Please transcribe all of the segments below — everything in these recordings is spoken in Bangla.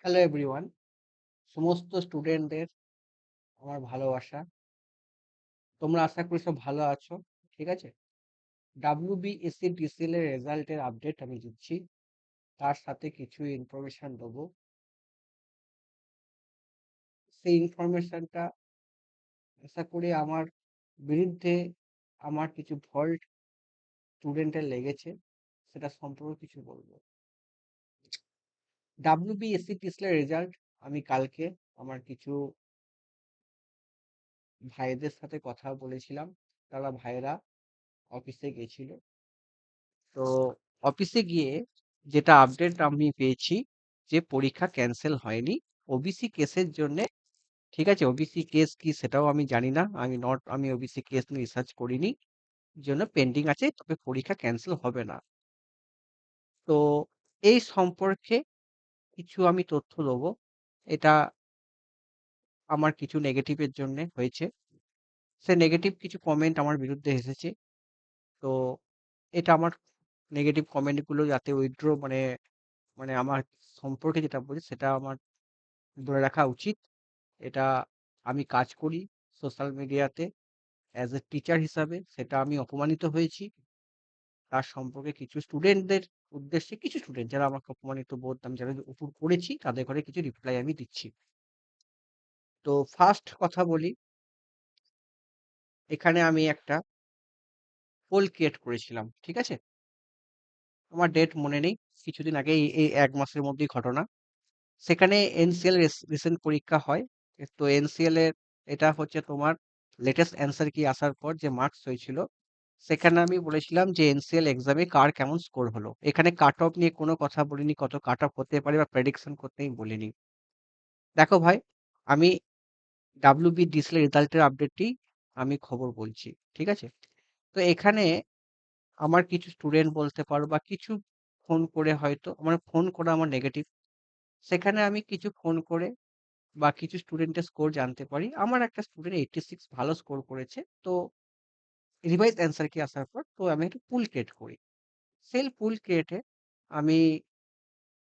হ্যালো এভরিওয়ান, সমস্ত স্টুডেন্টদের আমার ভালোবাসা। তোমরা আশা করি সব ভালো আছো। ঠিক আছে? WBSC DCL এর রেজাল্টের আপডেট আমি দিচ্ছি। তার সাথে কিছু ইনফরমেশন দেবো। সেই ইনফরমেশনটা আশা করি আমার বিরুদ্ধে আমার কিছু ফল্ট স্টুডেন্টের লেগেছে, সেটা সম্পর্কে কিছু বলবো। WBSC DCL এর রেজাল্ট আমি কালকে আমার কিছু ভাইদের সাথে কথা বলেছিলাম। তারা ভাইরা অফিসে গেছিল। তো অফিসে গিয়ে যেটা আপডেট আমি পেয়েছি যে পরীক্ষা ক্যান্সেল হয়নি। ওবিসি কেসের জন্য, ঠিক আছে, ওবিসি কেস কি সেটাও আমি জানি না, আমি ওবিসি কেস নিয়ে রিসার্চ করিনি, জন্য পেন্ডিং আছে, তবে পরীক্ষা ক্যান্সেল হবে না। তো এই সম্পর্কে কিছু আমি তথ্য দেবো। এটা আমার কিছু নেগেটিভের জন্য হয়েছে, সে নেগেটিভ কিছু কমেন্ট আমার বিরুদ্ধে এসেছে। তো এটা আমার নেগেটিভ কমেন্টগুলো যাতে উইথড্র মানে মানে আমার সম্পর্কে যেটা বলছি সেটা আমার ধরে রাখা উচিত। এটা আমি কাজ করি সোশ্যাল মিডিয়াতে অ্যাজ এ টিচার হিসাবে, সেটা আমি অপমানিত হয়েছি। তার সম্পর্কে কিছু স্টুডেন্টদের উদ্দেশ্যে, কিছু স্টুডেন্ট যারা আমাকে অপমানিত বোধ আমি যাদের উপর করেছি তাদের ঘরে কিছু রিপ্লাই আমি দিচ্ছি। তো ফার্স্ট কথা বলি, এখানে আমি একটা পোল ক্রিয়েট করেছিলাম, ঠিক আছে? আমার ডেট মনে নেই, কিছুদিন আগে, এই ১ মাসের মধ্যেই ঘটনা। সেখানে এনসিএল রিসেন্ট পরীক্ষা হয়। তো এনসিএল এর এটা হচ্ছে তোমার লেটেস্ট অ্যান্সার কি আসার পর যে মার্কস হয়েছিল, সেখানে আমি বলেছিলাম যে এনসিএল এক্সামে কার কেমন স্কোর হলো। এখানে কাট অফ নিয়ে কোনো কথা বলিনি, কত কাট অফ হতে পারে বা প্রেডিকশন করতে আমি বলিনি। দেখো ভাই, আমি WBDCL রেজাল্টের আপডেটটি আমি খবর বলছি, ঠিক আছে? তো এখানে আমার কিছু স্টুডেন্ট বলতে পারো বা কিছু ফোন করে, হয়তো আমার ফোন করা আমার নেগেটিভ, সেখানে আমি কিছু ফোন করে বা কিছু স্টুডেন্টের স্কোর জানতে পারি। আমার একটা স্টুডেন্ট 86 ভালো স্কোর করেছে। তো রিভাইজ অ্যান্সার কি আসার পর তো আমি একটা পুল ক্রিয়েট করি। সেই পুল ক্রিয়েটে আমি,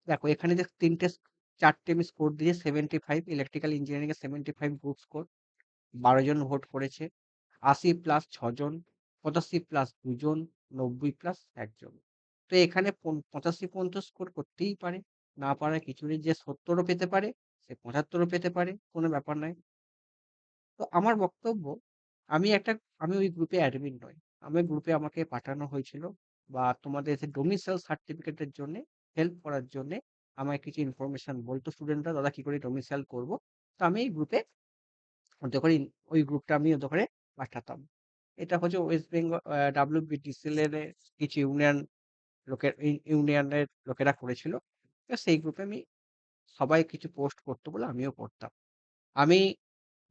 দেখো এখানে যে 4টে আমি স্কোর দিয়ে 75, ইলেকট্রিক্যাল ইঞ্জিনিয়ারিং এ 75 গুড স্কোর, 12 জন ভোট করেছে। 80 প্লাস 6 জন, 85 প্লাস 2 জন, 90 প্লাস 1 জন। তো এখানে 85 পর্যন্ত স্কোর করতেই পারে, না পারার কিছু নেই। যে 70 ও পেতে পারে, সে 75 ও পেতে পারে, কোনো ব্যাপার নয়। তো আমার বক্তব্য, আমি একটা আমি ওই গ্রুপে অ্যাডমিন নই। আমার গ্রুপে আমাকে পাঠানো হয়েছিল বা তোমাদের যে ডোমিসাইল সার্টিফিকেটের জন্য হেল্প করার জন্য আমায় কিছু ইনফরমেশন বলতো স্টুডেন্টরা, দাদা কি করে ডোমিসাইল করব। তো আমি এই গ্রুপে ওদের করে ওই গ্রুপটা আমি ওদের করে পাঠাতাম। এটা হচ্ছে ওয়েস্ট বেঙ্গল WBTCL এর কিছু ইউনিয়নের লোকেরা করেছিল। তো সেই গ্রুপে আমি সবাই কিছু পোস্ট করতো বলে আমিও করতাম। আমি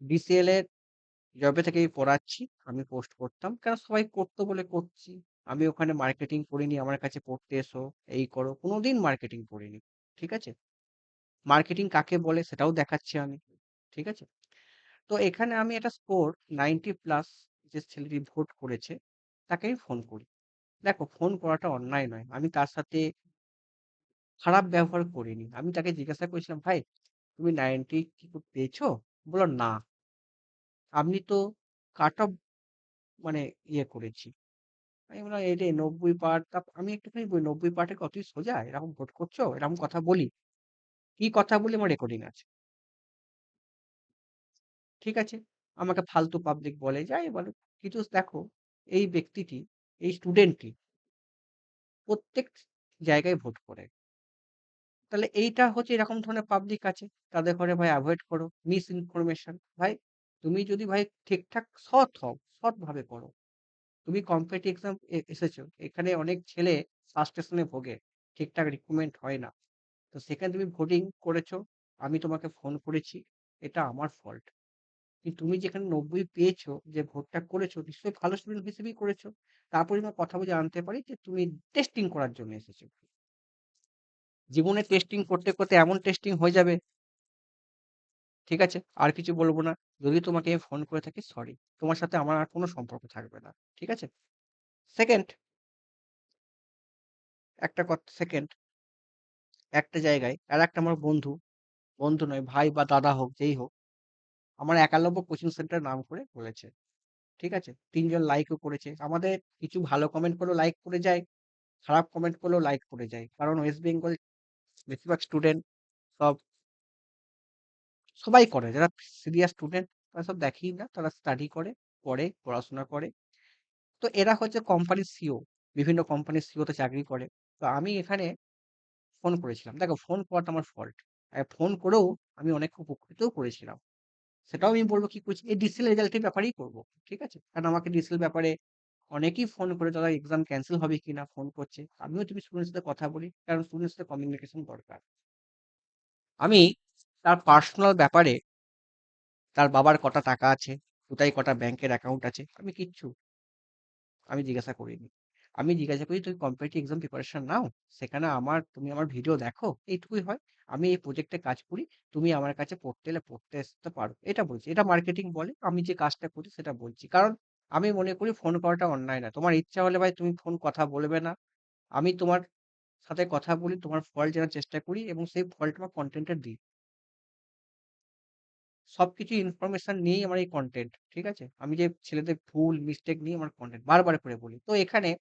ডিসিএল এর যবে থেকে আমি পড়াচ্ছি আমি পোস্ট করতাম, কারণ সবাই করতো বলে করছি। আমি ওখানে মার্কেটিং করিনি, আমার কাছে পড়তে এসো, এই করো, কোনোদিন মার্কেটিং করিনি, ঠিক আছে? মার্কেটিং কাকে বলে সেটাও দেখাচ্ছি আমি, ঠিক আছে? তো এখানে আমি একটা স্কোর 90 প্লাস যে ছেলেটি ভোট করেছে তাকে আমি ফোন করি। দেখো, ফোন করাটা অন্যায় নয়, আমি তার সাথে খারাপ ব্যবহার করিনি। আমি তাকে জিজ্ঞাসা করেছিলাম, ভাই তুমি 90 কি পেয়েছো? বললো না, আপনি তো কাট অফ মানে ইয়ে করেছি। আমি বললাম, এই রে 90 পার, আমি একটুখানি বলি 90 পার্টে কতই সোজা, এরকম ভোট করছো, এরকম কথা বলি। কি কথা বলি আমার রেকর্ডিং আছে, ঠিক আছে? আমাকে ফালতু পাবলিক বলে, যাই বলে, কিন্তু দেখো, এই ব্যক্তিটি, এই স্টুডেন্টটি প্রত্যেক জায়গায় ভোট করে। তাহলে এইটা হচ্ছে, এরকম ধরনের পাবলিক আছে, তাদের ঘরে ভাই অ্যাভয়েড করো মিস ইনফরমেশন। ভাই তুমি যদি ভাই ঠিকঠাক সৎ হও, সৎভাবে করো। তুমি কম্পিটিটিভ এক্সাম এসেছো, এখানে অনেক ছেলে ফ্রাস্ট্রেশনে ভোগে, ঠিকঠাক রিক্রুটমেন্ট হয় না। তো সেখানে তুমি ভোটিং করেছো, আমি তোমাকে ফোন করেছি, এটা আমার ফল্ট। কিন্তু তুমি যেখানে 90 পেয়েছো, যে ভোটটা করেছো, নিশ্চয়ই ভালো স্টুডেন্ট হিসেবেই করেছো। তারপরে আমরা কথা বলে জানতে পারি যে তুমি টেস্টিং করার জন্য এসেছো। জীবনে টেস্টিং করতে করতে এমন টেস্টিং হয়ে যাবে, ঠিক আছে? আর কিছু বলবো না। যদি তোমাকে ফোন করে থাকি, সরি, তোমার সাথে আমার আর কোনো সম্পর্ক থাকবে না, ঠিক আছে? সেকেন্ড, একটা কথা, সেকেন্ড, একটা জায়গায় আর একটা আমার বন্ধু বন্ধু নয়, ভাই বা দাদা হোক, যেই হোক, আমার 'একালব্য কোচিং সেন্টার' নাম করে বলেছে। ঠিক আছে? ৩ জন লাইকও করেছে। আমাদের কিছু ভালো কমেন্ট করলেও লাইক করে যায়, খারাপ কমেন্ট করলেও লাইক করে যায়। কারণ ওয়েস্ট বেঙ্গল বেশিরভাগ স্টুডেন্ট সব সবাই করে। যারা সিরিয়াস স্টুডেন্ট তারা সব দেখেই না। তারা স্টাডি করে, পড়ে, পড়াশোনা করে। তো এরা হচ্ছে কোম্পানির সিইও। বিভিন্ন কোম্পানির সিইও তে চাকরি করে। তো আমি এখানে ফোন করেছিলাম। দেখো, ফোন করাটা আমার ফল্ট। ফোন করেও আমি অনেক উপকৃতও করেছিলাম। সেটাও আমি বলব কি করেছি, এই ডিসিএল রেজাল্টের ব্যাপারেই করব। ঠিক আছে? কারণ আমাকে ডিসিএল ব্যাপারে অনেকেই ফোন করে তারা এক্সাম ক্যান্সেল হবে কিনা ফোন করছে। আমিও তুমি স্টুডেন্টস সাথে কথা বলি। কারণ স্টুডেন্টস সাথে কমিউনিকেশন দরকার। আমি তার পার্সোনাল ব্যাপারে, তার বাবার কটা টাকা আছে, কোথায় কটা ব্যাংকের অ্যাকাউন্ট আছে, আমি জিজ্ঞাসা করিনি। আমি জিজ্ঞাসা করি, তুমি কম্পিটিটিভ এক্সাম প্রিপারেশন নাও, সেখানে তুমি আমার ভিডিও দেখো, এইটুকুই হয়। আমি এই প্রজেক্টে কাজ করি, তুমি আমার কাছে পড়তে এলে পড়তে আসতে পারো, এটা বলছি। এটা মার্কেটিং বলে, আমি যে কাজটা করি সেটা বলছি। কারণ আমি মনে করি ফোন করাটা অন্যায় না। তোমার ইচ্ছা হলে ভাই তুমি ফোন কথা বলবে না, আমি তোমার সাথে কথা বলি, তোমার ফল্ট জানার চেষ্টা করি এবং সেই ফল্ট আমার কন্টেন্টে দিই। সবকিছু ইনফরমেশন নিয়েই আমার এই কন্টেন্ট। ঠিক আছে? আমি যে ছেলেদের ভুল মিস্টেক নিয়ে আমার কন্টেন্ট বারবার করে বলি। তো এখানে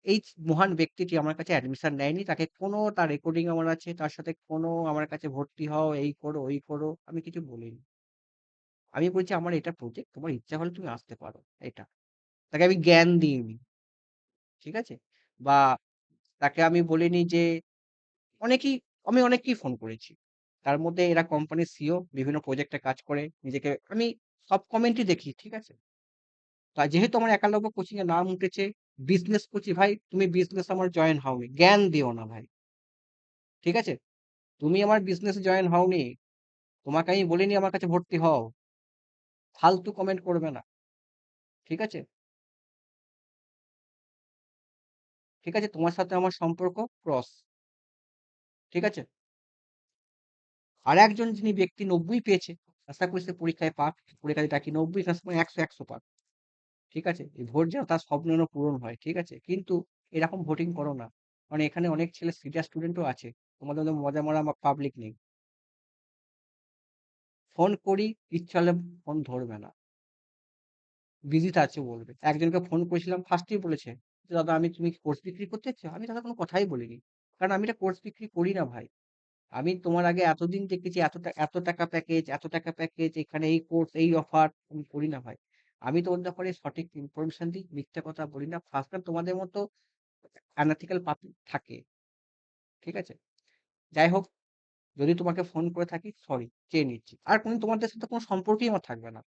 এই মহান ব্যক্তিটি আমার কাছে অ্যাডমিশন নেয়নি। তাকে কোনো, তার রেকর্ডিং আমার আছে। তার সাথে কোনো আমার কাছে ভর্তি হও, এই করো, ওই করো, আমি কিছু বলিনি। আমি বলছি আমার এটা প্রজেক্ট, তোমার ইচ্ছা হলে তুমি আসতে পারো। এটা। তাকে আমি জ্ঞান দিইনি। ঠিক আছে? বা তাকে আমি বলিনি যে অনেকেই আমি অনেককেই ফোন করেছি। তার মধ্যে এরা কোম্পানির সিইও, বিভিন্ন প্রজেক্টে কাজ করে। আমি সব কমেন্টই দেখি। ঠিক আছে? তা যেহেতু আমার একালব্য কোচিং এ নাম উঠেছে, বিজনেস করছি ভাই, তুমি বিজনেস আমার জয়েন হওনি। জ্ঞান দিও না ভাই। ঠিক আছে? তুমি আমার বিজনেসে জয়েন হওনি। তোমাকে আমি বলিনি আমার কাছে ভর্তি হও। ফালতু কমেন্ট করবে না। ঠিক আছে? ঠিক আছে? তোমার সাথে আমার সম্পর্ক ক্রস। ঠিক আছে? আরেকজন যিনি ব্যক্তি ৯০ পেয়েছে, আশা করি সে পরীক্ষায় পাক। পরীক্ষায় ডাকি ৯০ না, সময় ১০০, ১০০ পাক। ঠিক আছে? এই ভোট যেন তার স্বপ্ন যেন পূরণ হয়। ঠিক আছে? কিন্তু এরকম ভোটিং করো না। কারণ এখানে অনেক ছেলে সিরিয়াস স্টুডেন্টও আছে। তোমাদের মতো মজা মারা পাবলিক নেই। ফোন করি, ইচ্ছা হলে ফোন ধরবে না। বিজিতে আছে বলবে। একজনকে ফোন করেছিলাম, ফার্স্টেই বলেছে যে, "দাদা, তুমি কি কোর্স বিক্রি করতে চাচ্ছ?" আমি তাকে কোনো কথাই বলিনি। কারণ আমি এটা কোর্স বিক্রি করি না ভাই। আমি তোমার আগে এতদিন দেখেছি এত টাকা প্যাকেজ, এত টাকা প্যাকেজ, এখানে এই কোর্স, এই অফার, আমি করি না ভাই। আমি তোমাদের ব্যাপারে সঠিক ইনফরমেশন দিই, মিথ্যা কথা বলি না। ফার্স্ট টাইম তোমাদের মতো অ্যানালিটিক্যাল পাবলিক থাকে। ঠিক আছে? যাই হোক, যদি তোমাকে ফোন করে থাকি, সরি, চেয়ে নিচ্ছি। আর কোনদিন তোমাদের সাথে কোনো সম্পর্কই আমার থাকবে না।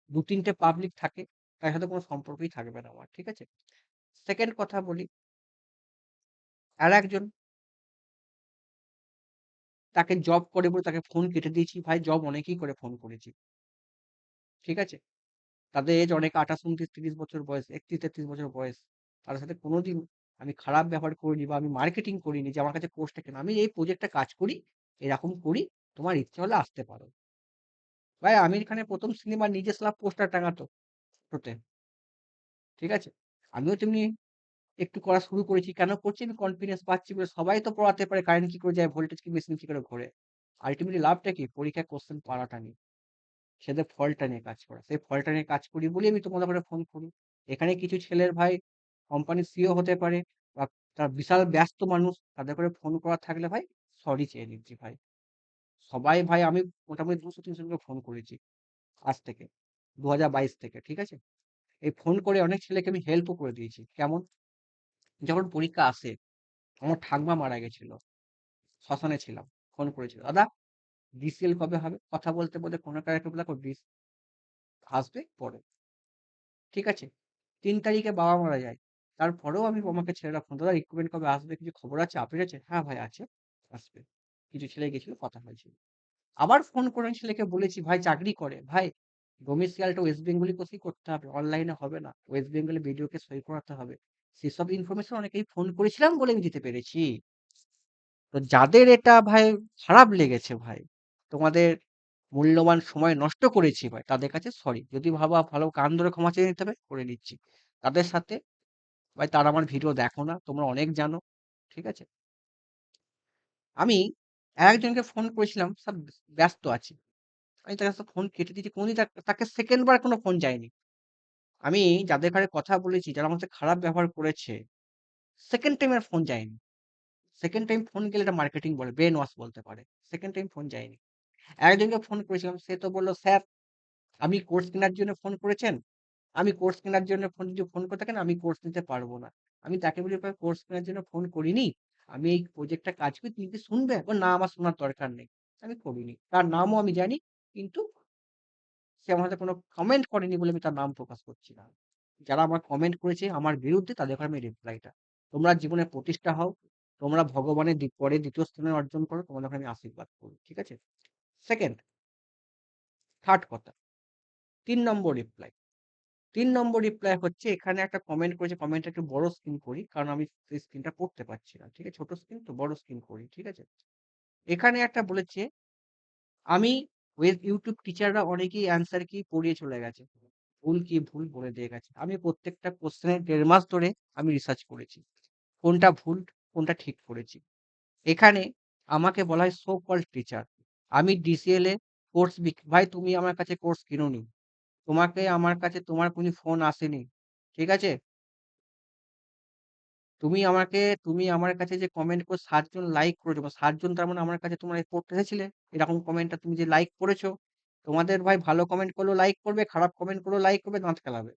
২-৩ টে পাবলিক থাকে, তার সাথে কোনো সম্পর্কই থাকবে না আমার। ঠিক আছে? সেকেন্ড কথা বলি, আরেকজন তাকে জব করে বলে তাকে ফোন কেটে দিয়েছি। ভাই, জব অনেকেই করে ফোন করেছি। ঠিক আছে? তাদের এজ অনেক ২৮, ২৯, ৩০ বছর বয়স, ৩১, ৩৩ বছর বয়স। তাদের সাথে কোনোদিন আমি খারাপ ব্যবহার করিনি বা আমি মার্কেটিং করিনি যে আমার কাছে কোর্সটা কেন। আমি এই প্রজেক্টে কাজ করি, এরকম করি। তোমার ইচ্ছা হলে আসতে পারো। ভাই, আমির খানের ১ম সিনেমা নিজে সালা পোস্টার টাঙাতো ছোটে। ঠিক আছে? আমিও তেমনি একটু করা শুরু করেছি। কেন করছি? আমি কনফিডেন্স পাচ্ছি বলে। সবাই তো পড়াতে পারে, কারেন্ট কি করে যায়, ভোল্টেজ কি, মেশিন কি করে ঘোরে। আল্টিমেটলি লাভটা কি? পরীক্ষায় কোশ্চেন পারাটা নিয়ে। সেদের ফলটা নিয়ে কাজ করা। সেই ফলটা নিয়ে কাজ করি বলেই আমি তোমাদের ব্যাপারে ফোন করি। এখানে কিছু ছেলের ভাই কোম্পানির সিইও হতে পারে বা তারা বিশাল ব্যস্ত মানুষ। তাদের করে ফোন করার থাকলে ভাই সরি চেয়ে নিচ্ছি ভাই। সবাই ভাই, আমি মোটামুটি ২০০-৩০০ জনকে ফোন করেছি আজ থেকে। ২০২২ থেকে। ঠিক আছে? এই ফোন করে অনেক ছেলেকে আমি হেল্পও করে দিয়েছি। কেমন? যখন পরীক্ষা আসে, আমার ঠাকমা মারা গেছিল। শ্মশানে ছিলাম। ফোন করেছিল, "দাদা, ডিসিএল কবে হবে?" কথা বলতে, বলতে কোনো একটা বলল, আসবে পরে। ঠিক আছে? ৩ তারিখে বাবা মারা যায়। তারপরেও আমাকে ছেলেরা ফোন, "দাদা, রিক্রুটমেন্ট কবে আসবে? কিছু খবর আছে? আপডেট আছে?" "হ্যাঁ ভাই, আছে। আসবে।" কিছু ছেলে গেছিল, কথা হয়েছিল। আবার ফোন করে আমি ছেলেকে বলেছি, ভাই চাকরি করে। ভাই, ডোমিসাইলটা ওয়েস্ট বেঙ্গলি কোথায় করতে হবে। অনলাইনে হবে না। ওয়েস্ট বেঙ্গলে ভিডিওকে সই করাতে হবে। সেসব ইনফরমেশন অনেকেই ফোন করেছিলাম বলে আমি দিতে পেরেছি। তো যাদের এটা ভাই খারাপ লেগেছে ভাই, তোমাদের মূল্যবান সময় নষ্ট করেছি ভাই, তাদের কাছে সরি। যদি ভাবা ভালো কান ধরে ক্ষমা চেয়ে নিতে হবে, করে নিচ্ছি। তাদের সাথে ভাই, তারা আমার ভিডিও দেখো না। তোমরা অনেক জানো। ঠিক আছে? আমি আরেকজনকে ফোন করেছিলাম, ব্যস্ত আছি। আমি তার কাছে ফোন কেটে দিয়েছি। কোনদিন তাকে সেকেন্ড বার কোনো ফোন যায়নি। আমি যাদের ঘরে কথা বলেছি, যারা আমার সাথে খারাপ ব্যবহার করেছে, সেকেন্ড টাইম আর ফোন যায়নি। সেকেন্ড টাইম ফোন গেলে এটা মার্কেটিং বলে, ব্রেইন ওয়াশ বলতে পারে। সেকেন্ড টাইম ফোন যায়নি। আরেকজনকে ফোন করেছিলাম, সে তো বলল, "স্যার, আপনি কোর্স কেনার জন্য ফোন করেছেন? আমি কোর্স কেনার জন্য যদি ফোন করে থাকেন, আমি কোর্স নিতে পারব না।" আমি তাকে বলি, "ভাই, কোর্স কেনার জন্য ফোন করিনি। আমি এই প্রজেক্টটা কাজ করি, তুমি কি শুনবে?" বলল, "না, আমার শোনার দরকার নেই।" আমি করিনি। তার নামও আমি জানি, কিন্তু সে আমার সাথে কোনো কমেন্ট করেনি বলে আমি তার নাম প্রকাশ করছি না। যারা আমার কমেন্ট করেছে আমার বিরুদ্ধে, তাদেরকে আমি রিপ্লাইটা। তোমরা জীবনে প্রতিষ্ঠা হও। তোমরা ভগবানের পরে ২য় স্থানে অর্জন করো। তোমাদেরকে আমি আশীর্বাদ করি। ঠিক আছে? 2nd, 3rd কথা। ৩ নম্বর রিপ্লাই। ৩ নম্বর রিপ্লাই হচ্ছে, এখানে একটা কমেন্ট করেছে, কমেন্টটা একটু বড় স্ক্রিন করি। কারণ আমি সেই স্ক্রিনটা পড়তে পারছি না। ঠিক আছে? ছোট স্ক্রিন তো, বড় স্ক্রিন করি। ঠিক আছে? এখানে একটা বলেছে, আমি YouTube টিচাররা অনেকেই অ্যান্সার কি পড়িয়ে চলে গেছে। ভুল কি ভুল বলে দিয়ে গেছে। আমি প্রত্যেকটা কোয়েশ্চেনের ১.৫ মাস ধরে আমি রিসার্চ করেছি। কোনটা ভুল, কোনটা ঠিক করেছি। এখানে আমাকে বলা হয় সো কল্ড টিচার। আমি DCL এ কোর্স ভাই, তুমি আমার কাছে কোর্স কিনোনি। আমার কাছে তোমার কোনো ফোন আসেনি। ঠিক আছে? তুমি আমার কাছে যে কমেন্ট করে ৭ জন লাইক করেছো, ৭ জন তার মানে আমার কাছে তোমরা পড়তে এসেছিলে। এরকম কমেন্টটা তুমি যে লাইক করেছো, তোমাদের ভাই ভালো কমেন্ট করলেও লাইক করবে, খারাপ কমেন্ট করলেও লাইক করবে, দাঁত কেলাবে।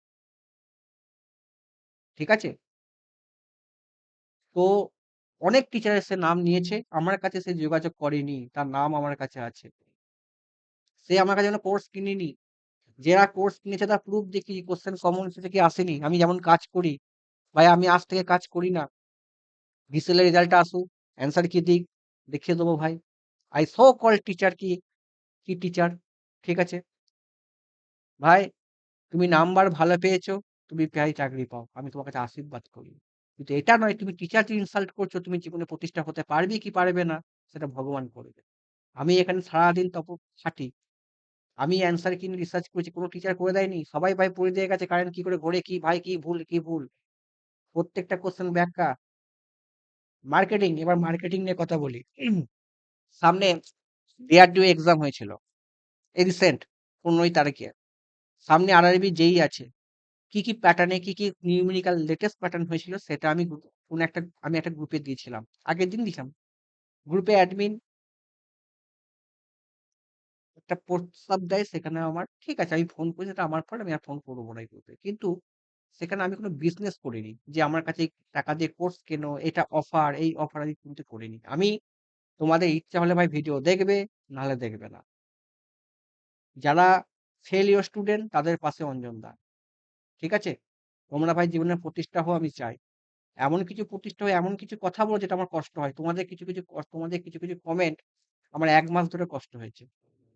ঠিক আছে? তো অনেক টিচার এসে নাম নিয়েছে। আমার কাছে সে যোগাযোগ করেনি। তার নাম আমার কাছে আছে। সে আমার কাছে কোনো কোর্স কিনেনি। যারা কোর্স কিনেছে তার প্রুফ দেখিয়েছি, কোয়েশ্চেন কমন এসেছে কি আসেনি। আমি যেমন কাজ করি, ভাই আমি আজ থেকে কাজ করি না। ডিসেলের রেজাল্টটা আসুক, অ্যান্সার কি দিক, দেখিয়ে দেবো ভাই। আই সো কল্ড টিচার কি, কি টিচার, ঠিক আছে? ভাই, তুমি নাম্বার ভালো পেয়েছো, তুমি ভাই চাকরি পাও। আমি তোমার কাছে আশীর্বাদ করি। কিন্তু এটা নয়, তুমি টিচারকে ইনসাল্ট করছো, তুমি জীবনে প্রতিষ্ঠা হতে পারবে কি পারবে না, সেটা ভগবান করবে। আমি এখানে সারাদিন খাটি। আমি অ্যান্সার কি নিয়ে রিসার্চ করেছি, কোনো টিচার করে দেয়নি। সবাই ভাই পড়ে দিয়ে গেছে, কারেন্ট কি করে ঘোরে, কি ভাই কি ভুল, কি ভুল। প্রত্যেকটা কোয়েশ্চেন ব্যাখ্যা। মার্কেটিং, এবার মার্কেটিং নিয়ে কথা বলি। সামনে DRDO এক্সাম হয়েছিল। এই রিসেন্ট ১৫ই তারিখে। সামনে RRB যেই আছে। কি, কি প্যাটার্নে কি, কি নিউমেরিক্যাল লেটেস্ট প্যাটার্ন হয়েছিল, সেটা আমি আমি একটা গ্রুপে দিয়েছিলাম। আগের দিন দিছিলাম। গ্রুপে অ্যাডমিন একটা প্রস্তাব দেয়, সেখানে আমার ঠিক আছে, আমি ফোন করি, সেটা আমার ফল্ট, আমি আর ফোন করব না এই গ্রুপে। কিন্তু সেখানে আমি কোনো বিজনেস করিনি। যে আমার কাছে টাকা দিয়ে কোর্স কেনো, এটা অফার, এই অফার আমি কিন্তু করিনি। আমি তোমাদের ইচ্ছা হলে ভাই ভিডিও দেখবে, নাহলে দেখবে না। যারা ফেইলিউর স্টুডেন্ট, তাদের পাশে অঞ্জন দা। ঠিক আছে? তোমরা ভাই জীবনে প্রতিষ্ঠা হও, আমি চাই। এমন কিছু প্রতিষ্ঠা হয়ে এমন কিছু কথা বলো যেটা আমার কষ্ট হয়। তোমাদের কিছু, কিছু কমেন্ট আমার ১ মাস ধরে কষ্ট হয়েছে।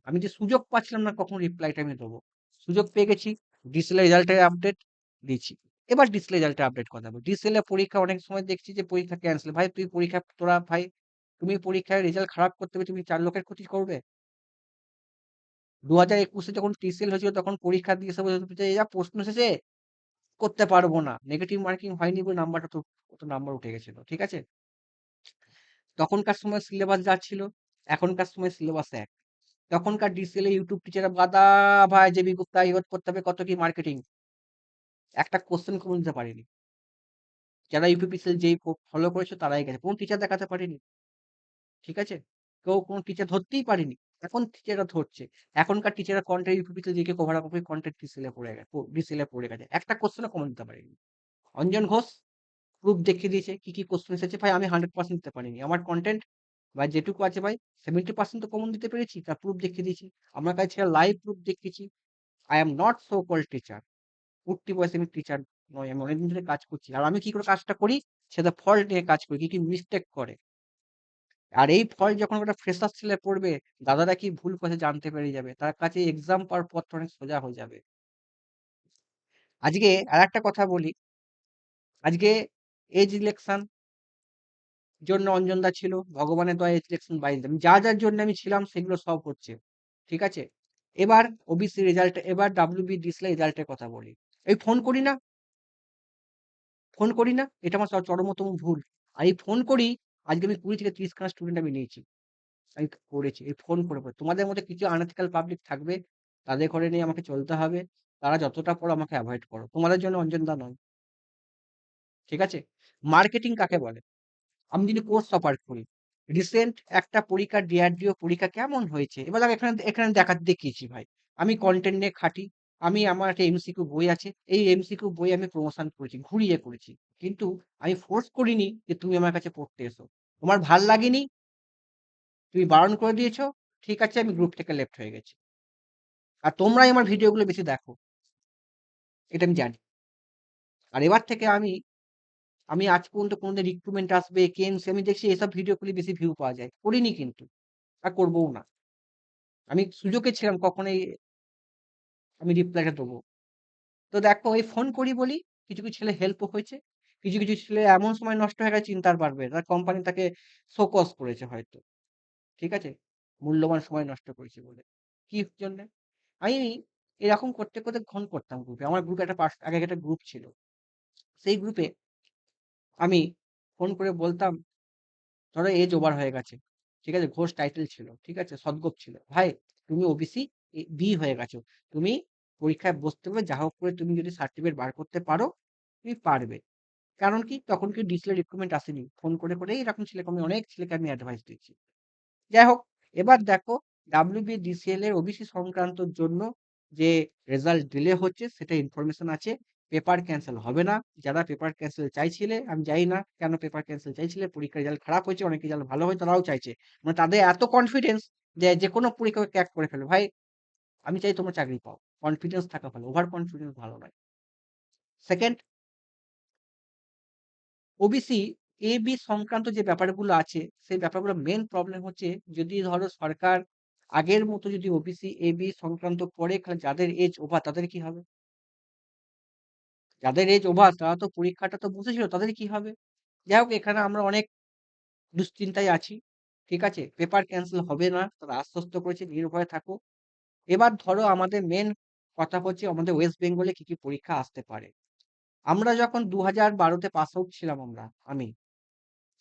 আমি যে সুযোগ পাচ্ছিলাম না কখন রিপ্লাইটা আমি দেবো। সুযোগ পেয়ে গেছি, ডিসেল রেজাল্টের আপডেট দিয়েছি। এবার ডিসেল রেজাল্টের আপডেট কথা বলি। ডিসেল এর পরীক্ষা অনেক সময় দেখছি যে পরীক্ষা ক্যানসেল। ভাই, তুমি পরীক্ষায় রেজাল্ট খারাপ করতে পেরে তুমি ৪ লোকের ক্ষতি করবে? ২০২১ এ যখন TCL হয়েছিল, তখন পরীক্ষা দিয়ে এসে বলছে যে, "যা প্রশ্ন এসেছে, করতে পারবো না।" নেগেটিভ মার্কিং হয়নি বলে নাম্বারটা তো, কত নাম্বার উঠে গেছিল। ঠিক আছে? তখনকার সময় সিলেবাস যা ছিল, এখনকার সময় সিলেবাস এক। তখনকার ডিসিএল এ ইউটিউব টিচাররা বাদা, ভাই জেবি গুপ্তা ইয়োগ করতে হবে, কত কি মার্কেটিং। একটা কোশ্চেন কমন দিতে পারেনি। যারা ইউপিপিসিএল যেই ফলো করেছে তারাই গেছে। কোন টিচার দেখাতে পারেনি। ঠিক আছে? কোন টিচার ধরতেই পারেনি। এখন টিচাররা ধরছে। এখনকার টিচাররা কন্টেন্ট ইউপিপিসিএল জিকে কভার আপ করে কন্টেন্ট ডিসিএল এ পড়ে গেছে। একটা কোশ্চেনও কমন দিতে পারেনি। অঞ্জন ঘোষ প্রুফ দেখিয়ে দিয়েছে কি, কি কোশ্চেন এসেছে। ভাই আমি 100% দিতে পারিনি। আমার কনটেন্ট বা যেটুকু আছে ভাই, 70% তো কমন দিতে পেরেছি। তার প্রুফ দেখিয়ে দিয়েছি। আমার কাছে লাইভ প্রুফ দেখিয়েছি। I am not so called teacher. উঠতি বয়সে আমি টিচার নই। আমি অনেকদিন ধরে কাজ করছি। আর আমি কি করে কাজটা করি, সেটা ফল্ট নিয়ে কাজ করি। কি, কি মিস্টেক করে। আর এই ফল্ট যখন একটা ফ্রেশার ছেলে পড়বে, দাদারা কি ভুল করেছে জানতে পেরে যাবে। তার কাছে এক্সাম পাওয়ার পথটা অনেক সোজা হয়ে যাবে। আজকে আরেকটা কথা বলি। আজকে এজ ইলেকশন জন্য অঞ্জনদা ছিল। ভগবানের দয়ায় সিলেকশন বাইরে আমি যার জন্য আমি ছিলাম, সেগুলো সব হচ্ছে। ঠিক আছে? এবার ওবিসি রেজাল্ট, এবার WB ডিসলে রেজাল্টের কথা বলি। এই ফোন করি না। এটা আমার চরমতম ভুল। আর এই ফোন করি, আজকে আমি ২০ থেকে ৩০ খানা স্টুডেন্ট আমি নিয়েছি। আমি করেছি। এই ফোন করে, করে। তোমাদের মধ্যে কিছু আনএথিক্যাল পাবলিক থাকবে, তাদের ঘরে নিয়ে আমাকে চলতে হবে। তারা যতটা পারো আমাকে এভয়েড করো। তোমাদের জন্য অঞ্জনদা নয়। ঠিক আছে? মার্কেটিং কাকে বলে? আমি যদি কোর্স অফার করি, রিসেন্ট একটা পরীক্ষা ডিআরডিও পরীক্ষা কেমন হয়েছে? এবার দেখো এখানে এখানে দেখিয়েছি ভাই। আমি কনটেন্ট নিয়ে খাটি। আমার একটা এমসিকিউ বই আছে। এই এমসিকিউ বই আমি প্রমোশন করেছি, ঘুরিয়ে করেছি। কিন্তু আমি ফোর্স করিনি যে তুমি আমার কাছে পড়তে এসো। তোমার ভাল লাগেনি, তুমি বারণ করে দিয়েছো, ঠিক আছে আমি গ্রুপ থেকে লেফট হয়ে গেছি। আর তোমরাই আমার ভিডিওগুলো বেশি দেখো, এটা আমি জানি। আর এবার থেকে আমি আজ পর্যন্ত কোনদিন রিক্রুটমেন্ট আসবে, কেএমসি আমি দেখছি এসব ভিডিও করলে বেশি ভিউ পাওয়া যায়। করিনি কিন্তু। আর করবও না। আমি সুযোগে ছিলাম কখনোই আমি রিপ্লাইটা দেবো। তো দেখো এই ফোন করি বলি কিছু, কিছু ছেলে হেল্পও হয়েছে। কিছু, কিছু ছেলে এমন সময় নষ্ট হয়ে গেছে চিন্তার পারবে না। কোম্পানি তাকে শোকজ করেছে হয়তো। ঠিক আছে? মূল্যবান সময় নষ্ট করেছি বলে। কি জন্যে? আমি এরকম করতে, করতে ফোন করতাম গ্রুপে। আমার গ্রুপে আগে একটা গ্রুপ ছিল। সেই গ্রুপে আমি ফোন করে বলতাম, ধরো এজ ওভার হয়ে গেছে। ঠিক আছে? ঘোষ টাইটেল ছিল। ঠিক আছে? সদগোপ ছিল। ভাই তুমি ওবিসি বি হয়ে গেছো। তুমি পরীক্ষায় বসতে হবে। যা হোক করে তুমি যদি সার্টিফিকেট বার করতে পারো, তুমি পারবে। কারণ কি? তখন কি ডিসিএল রিক্রুটমেন্ট আসেনি। ফোন করে, করে এরকম ছেলেকে আমি অনেক ছেলেকে আমি অ্যাডভাইস দিচ্ছি। যাই হোক, এবার দেখো WBDCL এর ওবিসি সংক্রান্তর জন্য যে রেজাল্ট ডিলে হচ্ছে সেটা ইনফরমেশন আছে। পেপার ক্যান্সেল হবে না। যারা পেপার ক্যান্সেল চাইছিলে, আমি জানি না কেন পেপার ক্যান্সেল চাইছিলে, পরীক্ষার রেজাল্ট খারাপ হয়েছে, অনেক রেজাল্ট ভালো হয় তারাও চাইছে। মানে তাদের এত কনফিডেন্স যে যেকোনো পরীক্ষাকে ক্র্যাক করে ফেলবে। ভাই আমি চাই তোমরা চাকরি পাও। কনফিডেন্স থাকা ভালো, ওভার কনফিডেন্স ভালো নয়। সেকেন্ড, ওবিসি এ বি সংক্রান্ত যে ব্যাপারগুলো আছে সেই ব্যাপারগুলো মেন প্রবলেম হচ্ছে, যদি ধরো সরকার আগের মতো যদি ওবিসি এ বি সংক্রান্ত করে, যাদের এজ ওভার তাদের কি হবে? যাদের এজ ওভার তারা তো পরীক্ষাটা তো বসেছিল, তাদের কি হবে? যাই হোক, এখানে আমরা অনেক দুশ্চিন্তায় আছি। ঠিক আছে? পেপার ক্যান্সেল হবে না, তারা আশ্বস্ত করেছে, নির্ভয়ে থাকো। এবার ধরো আমাদের মেন কথা হচ্ছে আমাদের ওয়েস্ট বেঙ্গলে কি কি পরীক্ষা আসতে পারে। আমরা যখন 2012-তে পাস আউট ছিলাম আমি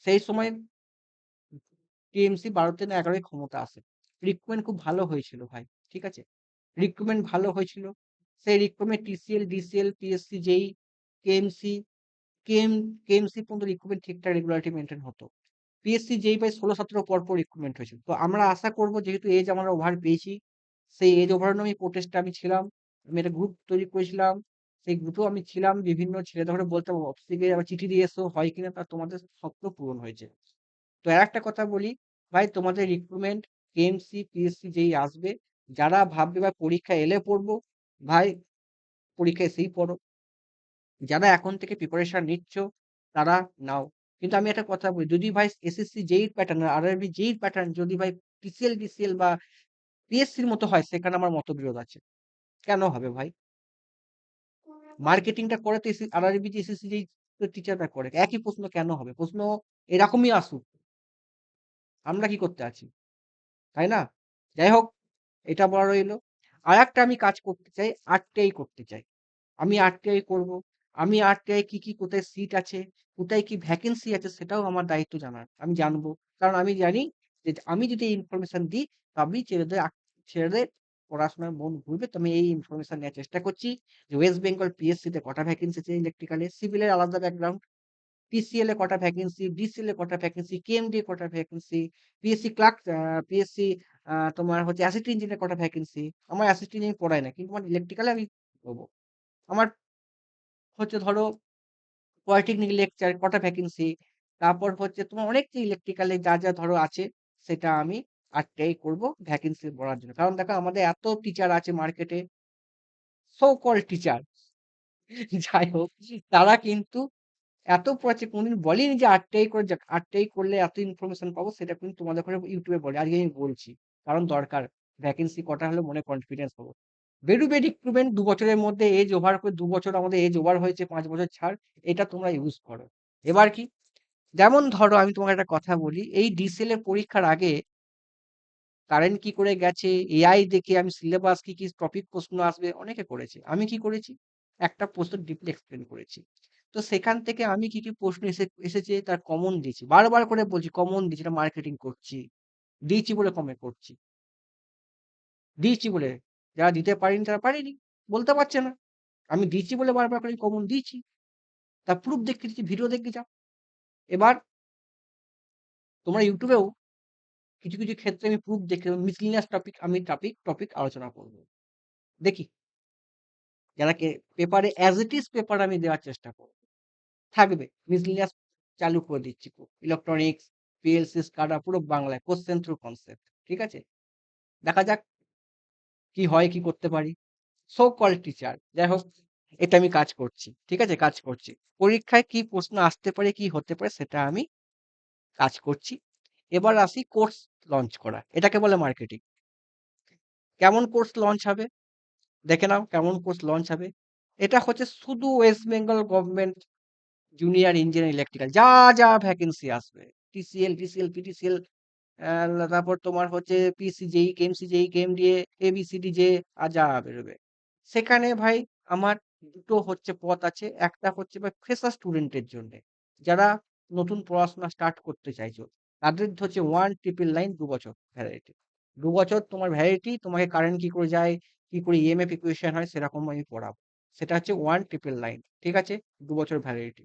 সেই সময় টিএমসি 12 না 11 ক্ষমতা আসে। রিক্রুটমেন্ট খুব ভালো হয়েছিল ভাই। ঠিক আছে? রিক্রুটমেন্ট ভালো হয়েছিল। সেই রিক্রুটমেন্ট টিসিএল, ডিসিএল, পিএসসি, জেই, কেএমসি, কেএম কেএমসি পর্যন্ত রিক্রুটমেন্ট ঠিকঠাক রেগুলারিটি মেইনটেইন হতো। পিএসসি, জেই প্রায় 16-17 পর, পর রিক্রুটমেন্ট হয়েছিল। তো আমরা আশা করব যেহেতু এজ আমরা ওভার পেয়েছি, সেই এজ ওভার নিয়ে প্রোটেস্টে আমি ছিলাম। আমি একটা গ্রুপ তৈরি করেছিলাম। সেই গ্রুপেও আমি ছিলাম। বিভিন্ন ছেলেদের ঘরে বলতাম অফিস থেকে আবার চিঠি দিয়ে এসো, হয় কিনা তা তোমাদের স্বপ্ন পূরণ হয়েছে। তো আরেকটা কথা বলি, ভাই তোমাদের রিক্রুটমেন্ট কেএমসি, পিএসসি যেই আসবে, যারা ভাববে ভাই পরীক্ষা এলে পড়বো, ভাই পরীক্ষা এসেই পড়ো। যারা এখন থেকে প্রিপারেশন নিচ্ছ তারা নাও। কিন্তু আমি একটা কথা বলি, যদি ভাই এসএসসি যেই প্যাটার্ন, আরআরবি যেই প্যাটার্ন যদি ভাই পিসিএল, ডিসিএল বা পিএসসির মতো হয়, সেখানে আমার মতবিরোধ আছে। কেন হবে ভাই? মার্কেটিংটা করে তো আরআরবি যে এসএসসি যেই টিচাররা করে, একই প্রশ্ন কেন হবে? প্রশ্ন এরকমই আসুক, আমরা কি করতে আছি? তাই না? যাই হোক, এটা বলা রইলো। আরেকটা আমি কাজ করতে চাই, আরটিআই করতে চাই। আমি আরটিআই করব। আমি আরটিআই কি, কি কোথায় সিট আছে, কোথায় কি ভ্যাকেন্সি আছে সেটাও আমার দায়িত্ব জানার। আমি জানবো। কারণ আমি জানি যে আমি যদি এই ইনফরমেশন দিই তবেই ছেলেদের পড়াশোনার মন ঘুরবে। তো আমি এই ইনফরমেশন নেওয়ার চেষ্টা করছি যে ওয়েস্ট বেঙ্গল পিএসসি তে কটা ভ্যাকেন্সি আছে ইলেকট্রিক্যালে, সিভিলের আলাদা ব্যাকগ্রাউন্ড, পিসিএল এ কটা ভ্যাকেন্সি, ডিসিএল এ কটা ভ্যাকেন্সি, কেএমডি এ কটা ভ্যাকেন্সি, পিএসসি ক্লার্ক, পিএসসি তোমার হচ্ছে অ্যাসিস্ট্যান্ট ইঞ্জিনিয়ার কটা ভ্যাকেন্সি। আমার অ্যাসিস্ট্যান্ট ইঞ্জিনিয়ার পড়ায় না, কিন্তু আমার ইলেকট্রিক্যালে আমি দেবো। আমার হচ্ছে ধরো পলিটেকনিক লেকচার কটা ভ্যাকেন্সি, তারপর হচ্ছে তোমার অনেক যে ইলেকট্রিক্যালে যা, যা ধরো আছে সেটা আমি আরটিআই করব ভ্যাকেন্সি ভরার জন্য। কারণ দেখো আমাদের এত টিচার আছে মার্কেটে, সো কল্ড টিচার যাই হোক, তারা কিন্তু এত পড়াচ্ছে, কোনদিন বলেনি যে আরটিআই করে যাক, আরটিআই করলে এত ইনফরমেশন পাবো, সেটা কিন্তু তোমাদের ঘরে ইউটিউবে বলে। আজকে আমি বলছি, কারণ দরকার। ভ্যাকেন্সি কটা হলে মনে কনফিডেন্স পাবো। বেরুবে রিক্রুটমেন্ট 2 বছরের মধ্যে, এজ ওভার করে 2 বছর আমাদের এজ ওভার হয়েছে, 5 বছর ছাড়, এটা তোমরা ইউজ করো। এবার কি, যেমন ধরো আমি তোমাকে একটা কথা বলি, এই ডিসিএল এর পরীক্ষার আগে কারেন্ট কি করে গেছে, এআই দেখে আমি সিলেবাস কি কি টপিক প্রশ্ন আসবে অনেকে করেছে। আমি কি করেছি? একটা প্রশ্ন ডিপলি এক্সপ্লেন করেছি। তো সেখান থেকে আমি কি কি প্রশ্ন এসেছে তার কমন দিয়েছি, বারবার করে বলছি কমন দিয়েছি, এটা মার্কেটিং করছি। দিয়েছি বলে কমে করছি। দিয়েছি বলে। যারা দিতে পারেনি তারা পারেনি। বলতে পারছে না। আমি দিয়েছি বলে বারবার করে কমন দিয়েছি। তার প্রুফ দেখিয়ে দিচ্ছি, ভিডিও দেখে যাও। এবার তোমরা YouTube এও কিছু ক্ষেত্রে আমি প্রুফ দেখে মিসলিনিয়াস টপিক আলোচনা করব। দেখি যারা পেপারে অ্যাজ ইট ইজ পেপার আমি দেওয়ার চেষ্টা করব। থাকবে মিসলিনিয়াস চালু করে দিচ্ছি পুরো। ইলেকট্রনিক্স, পিএলসি, স্কাডা পুরো বাংলায় কোশ্চেন থ্রু কনসেপ্ট। ঠিক আছে? দেখা যাক কি হয়, কি করতে পারি। So called teacher. যাই হোক, এটা আমি কাজ করছি। ঠিক আছে? কাজ করছি। পরীক্ষায় কি প্রশ্ন আসতে পারে, কি হতে পারে সেটা আমি কাজ করছি। এবার আসি কোর্স লঞ্চ করা। এটাকে বলে মার্কেটিং। কেমন কোর্স লঞ্চ হবে? দেখে নাও কেমন কোর্স লঞ্চ হবে। এটা হচ্ছে শুধু West Bengal government junior engineer electrical যা ভ্যাকেন্সি আসবে, টিসিএল, পিটিসিএল, তারপর তোমার হচ্ছে পিসিজেই, কেএমসিজেই, কেএমডিএ, এবিসিডি যে আর যা বেরোবে, সেখানে ভাই আমার দুটো হচ্ছে পথ আছে। একটা হচ্ছে ভাই ফ্রেশার স্টুডেন্টের জন্য, যারা নতুন পড়াশোনা স্টার্ট করতে চাইছো, তাদের হচ্ছে 1 9 9 2 বছর ভ্যালিডিটি। 2 বছর তোমার ভ্যালিডিটি, তোমাকে কারেন্ট কি করে যায়, কি করে ইএমএফ ইকুয়েশন হয় সেরকম আমি পড়াবো। সেটা হচ্ছে 1 9 9 9। ঠিক আছে? 2 বছর ভ্যালিডিটি।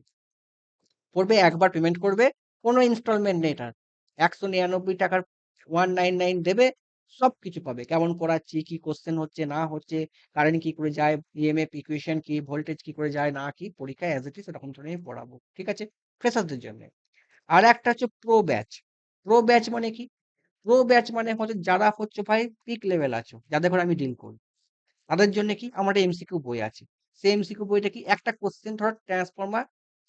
পড়বে, একবার পেমেন্ট করবে, কোনো ইনস্টলমেন্ট নেই এটার। 199 টাকার 199 দেবে, সব কিছু পাবে। কেমন পড়াচ্ছি, কি কোশ্চেন হচ্ছে না হচ্ছে, কারেন্ট কি করে যায়, ইএমএফ ইকুয়েশন কি, ভোল্টেজ কি করে যায় না কি, পরীক্ষায় অ্যাজ ইট ইজ এরকম ধরনের আমি পড়াবো। ঠিক আছে? ফ্রেশারদের জন্য। আর একটা হচ্ছে প্রো ব্যাচ। প্রো ব্যাচ মানে কি? প্রো ব্যাচ মানে হচ্ছে যারা হচ্ছে ভাই পিক লেভেল আছো, যাদের ঘরে আমি ডিল করি, তাদের জন্য কি আমার একটা এমসিকিউ বই আছে। সেই এমসিকিউ বইটা কি, একটা কোশ্চেন ধরো ট্রান্সফর্মার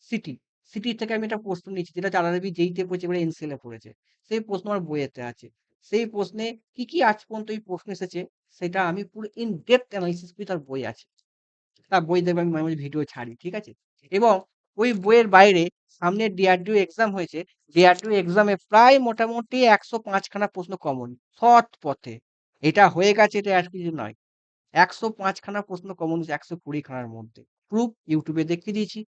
সিটি, সিটি থেকে আমি একটা প্রশ্ন নিচ্ছি যেটা চালাবি যেইতে পড়েছে, এবারে এনসিএল এ পড়েছে, সেই প্রশ্ন আমার বইয়েতে আছে। সেই প্রশ্নে কি কি আজ পর্যন্ত এই প্রশ্ন এসেছে সেটা আমি পুরো ইন ডেপথ অ্যানালাইসিস করি, তার বই আছে। তার বই দেখবে, আমি মাঝে মাঝে ভিডিও ছাড়ি। ঠিক আছে? এবং ওই বইয়ের বাইরে সামনে ডিআরডিও এক্সাম হয়েছে, ডিআরডিও এক্সামে প্রায় মোটামুটি 105 খানা প্রশ্ন কমন, সৎ পথে। এটা হয়ে গেছে, এটা আর কিছু নয়। 105 খানা প্রশ্ন কমন হয়েছে 120 খানার মধ্যে। প্রুফ ইউটিউবে দেখিয়ে দিয়েছি।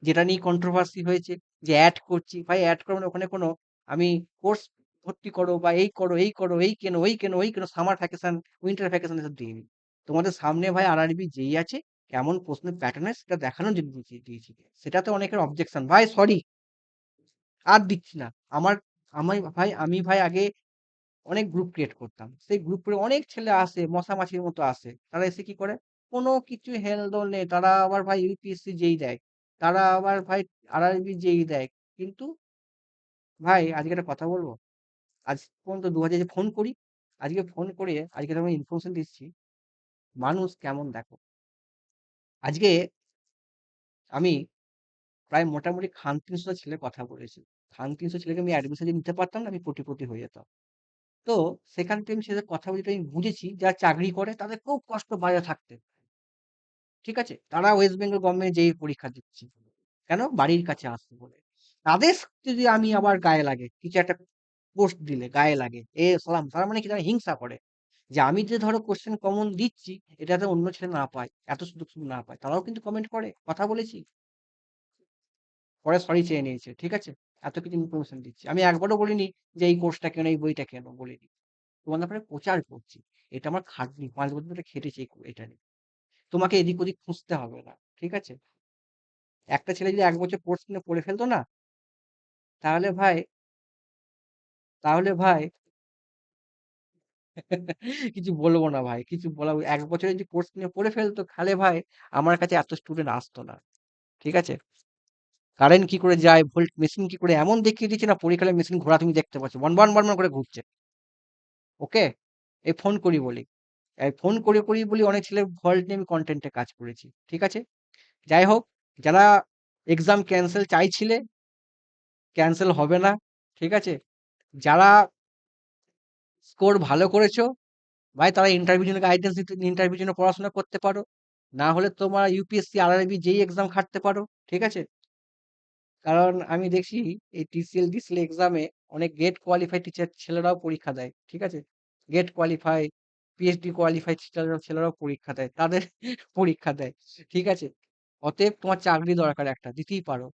যেটা নিয়ে কন্ট্রোভার্সি হয়েছে, যে অ্যাড করছি, ভাই অ্যাড করো না, ওখানে কোনো আমি কোর্স ভর্তি করো বা এই করো, এই করো, এই কেন, ওই কেন, ওই কেন, সামার ভ্যাকেশন, উইন্টার ভ্যাকেশন এসব দিইনি। তোমাদের সামনে ভাই আরআরবি যেই আছে, কেমন প্রশ্নের প্যাটার্ন হয় সেটা দেখানোর জন্য দিয়েছি। সেটাতে অনেকের অবজেকশন, ভাই সরি আর দিচ্ছি না। আমার আমি ভাই আগে অনেক গ্রুপ ক্রিয়েট করতাম। সেই গ্রুপে অনেক ছেলে আসে, মশামাছির মতো আসে। তারা এসে কি করে? কোনো কিছু হেলদোল নেই। তারা আবার ভাই ইউপিএসসি যেই দেয়। তারা আবার ভাই আরআরবি যেই দেয়। কিন্তু ভাই আজকে একটা কথা বলবো। আজ পর্যন্ত ২০০০ যে ফোন করি, আজকে ফোন করে আজকে তোমাকে ইনফরমেশন দিচ্ছি। মানুষ কেমন দেখো। আজকে আমি প্রায় মোটামুটি খান ৩০০ ছেলের কথা বলেছি। খান ৩০০ ছেলেকে আমি অ্যাডমিশন যদি নিতে পারতাম না, আমি কোটিপতি হয়ে যেতাম। তো সেখান থেকে আমি সেদের কথা বলে আমি বুঝেছি, যারা চাকরি করে তাদের খুব কষ্ট বাইরে থাকতে। ঠিক আছে? তারা ওয়েস্ট বেঙ্গল গভর্নমেন্ট যেই পরীক্ষা দিচ্ছে। কেন? বাড়ির কাছে আসছে বলে। তাদের যদি আমি আবার গায়ে লাগে, কিছু একটা পোস্ট দিলে গায়ে লাগে, সালাম, তার মানে কি, তারা হিংসা করে। যে আমি যে ধরো কোশ্চেন কমন দিচ্ছি, এটা যাতে অন্য ছেলে না পায়, এত সুযোগ সুবিধা না পায়। তারাও কিন্তু কমেন্ট করে। কথা বলেছি। পরে সরি চেয়ে নিয়েছে। ঠিক আছে? এত কিছু ইনফরমেশন দিচ্ছি। আমি একবারও বলিনি যে এই কোর্সটা কেন, এই বইটা কেন, বলিনি। তোমার ব্যাপারে প্রচার করছি। এটা আমার খাটনি। ৫ বছর ধরে খেটেছি এটা নিয়ে। তোমাকে এদিক ওদিক খুঁজতে হবে না। ঠিক আছে? একটা ছেলে যদি ১ বছর কোর্স কিনে পড়ে ফেলতো না, তাহলে ভাই তাহলে ভাই কিছু বলব না ভাই। কিছু বলা, ১ বছরে যদি কোর্স কিনে পড়ে ফেলতো, তাহলে ভাই আমার কাছে এত স্টুডেন্ট আসতো না। ঠিক আছে? কারেন্ট কি করে যায়, ভোল্ট মেশিন কি করে এমন দেখিয়ে দিচ্ছে না, পরীক্ষার মেশিন ঘোরা তুমি দেখতে পাচ্ছ। বন করে ঘুরছে। ওকে? এই ফোন করি বলি। এই ফোন করি বলি অনেক ছেলে ভল্ট নিয়ে আমি কনটেন্ট এ কাজ করেছি। ঠিক আছে? যাই হোক, যারা এক্সাম ক্যানসেল চাইছিলে, ক্যানসেল হবে না। ঠিক আছে? যারা স্কোর ভালো করেছো, ভাই তারা ইন্টারভিউ জন্য গাইডেন্স দিতে, ইন্টারভিউ জন্য পড়াশোনা করতে পারো। না হলে তোমার ইউপিএসসি, আরআরবি যেই এক্সাম খাটতে পারো। ঠিক আছে? কারণ আমি দেখছি এই টিসিএল ডিসিএল এক্সামে অনেক গেট কোয়ালিফাইড টিচার ছেলেরাও পরীক্ষা দেয়। ঠিক আছে? গেট কোয়ালিফাই, পিএইচডি কোয়ালিফাইড ছেলেরাও পরীক্ষা দেয়। তাদের পরীক্ষা দেয়। ঠিক আছে? অতএব তোমার চাকরি দরকার, একটা দিতেই পারো।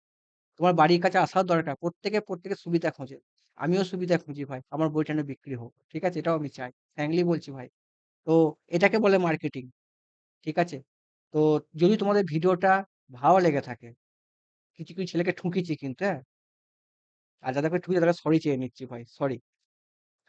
তোমার বাড়ির কাছে আসাও দরকার। প্রত্যেকের সুবিধা খোঁজে। আমিও সুবিধা খুঁজি ভাই। আমার বইটা না বিক্রি হোক। ঠিক আছে? এটাও আমি চাই। ফ্র্যাঙ্কলি বলছি ভাই। তো এটাকে বলে মার্কেটিং। ঠিক আছে? তো যদি তোমাদের ভিডিওটা ভালো লেগে থাকে, কিছু ছেলেকে ঠুকিয়েছি কিন্তু, হ্যাঁ? আর যাদেরকে ঠুকিয়েছি তাদেরকে সরি চেয়ে নিচ্ছি ভাই। সরি।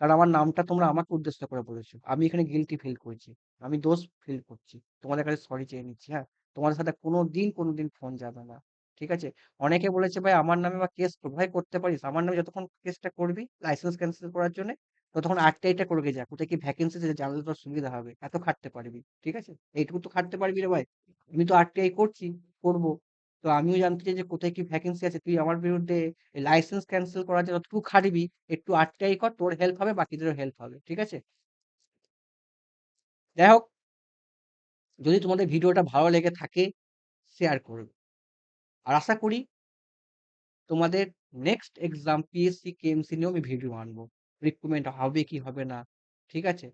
কারণ আমার নামটা তোমরা আমাকে উদ্দেশ্য করে বলেছো। আমি এখানে গিল্টি ফিল করছি। আমি দোষ ফিল করছি। তোমাদের কাছে সরি চেয়ে নিচ্ছি, হ্যাঁ? তোমাদের সাথে কোনোদিন ফোন যাবে না। ঠিক আছে? অনেকে বলেছে ভাই আমার নামে বা কেস করবো। ভাই করতে পারিস। আমার নামে যতক্ষণ কেসটা করবি লাইসেন্স ক্যান্সেল করার জন্য, ততক্ষণ আরটিআইটা করে যা। কোথায় কি ভ্যাকেন্সি আছে জানলে তোর সুবিধা হবে। এত খাটতে পারবি। ঠিক আছে? এইটুকু তো খাটতে পারবি রে ভাই। আমি তো আরটিআই করছি, করব। তো আমিও জানতে চাই যে কোথায় কি ভ্যাকেন্সি আছে। তুই আমার বিরুদ্ধে লাইসেন্স ক্যান্সেল করার জন্য যতটুকু খাটবি, একটু আরটিআই কর, তোর হেল্প হবে, বাকিদেরও হেল্প হবে। ঠিক আছে? যাই হোক, যদি তোমাদের ভিডিওটা ভালো লেগে থাকে, শেয়ার করবে। আর আশা করি তোমাদের নেক্সট এক্সাম পিএসসি, কেএমসি নিয়েও আমি ভিডিও আনবো। রিক্রুটমেন্ট হবে কি হবে না। ঠিক আছে?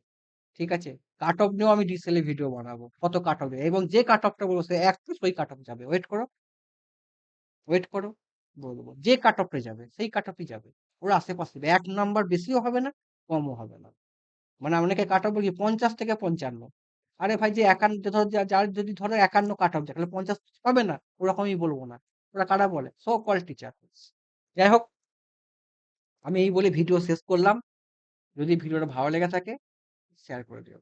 ঠিক আছে? কাট অফ নিয়েও আমি ডিটেইলে ভিডিও বানাবো। কত কাট অফ এবং যে কাট অফটা বলবো সে একদম ওই কাট অফ যাবে। ওয়েট করো, ওয়েট করো। বলবো। যে কাট অফে যাবে, সেই কাট অফই যাবে। ওর আশেপাশে ১ নাম্বার বেশিও হবে না, কমও হবে না। মানে অনেকে কাট অফ কি ৫০ থেকে ৫৫। আরে ভাই যে ৫১ ধর যার যদি ধরো ৫১ কাট অফ যায় তাহলে ৫০ পাবে না? ওরকমই বলবো না। ওরা কারা বলে? So called teacher. যাই হোক, আমি এই বলে ভিডিও শেষ করলাম। যদি ভিডিওটা ভালো লেগে থাকে শেয়ার করে দিও।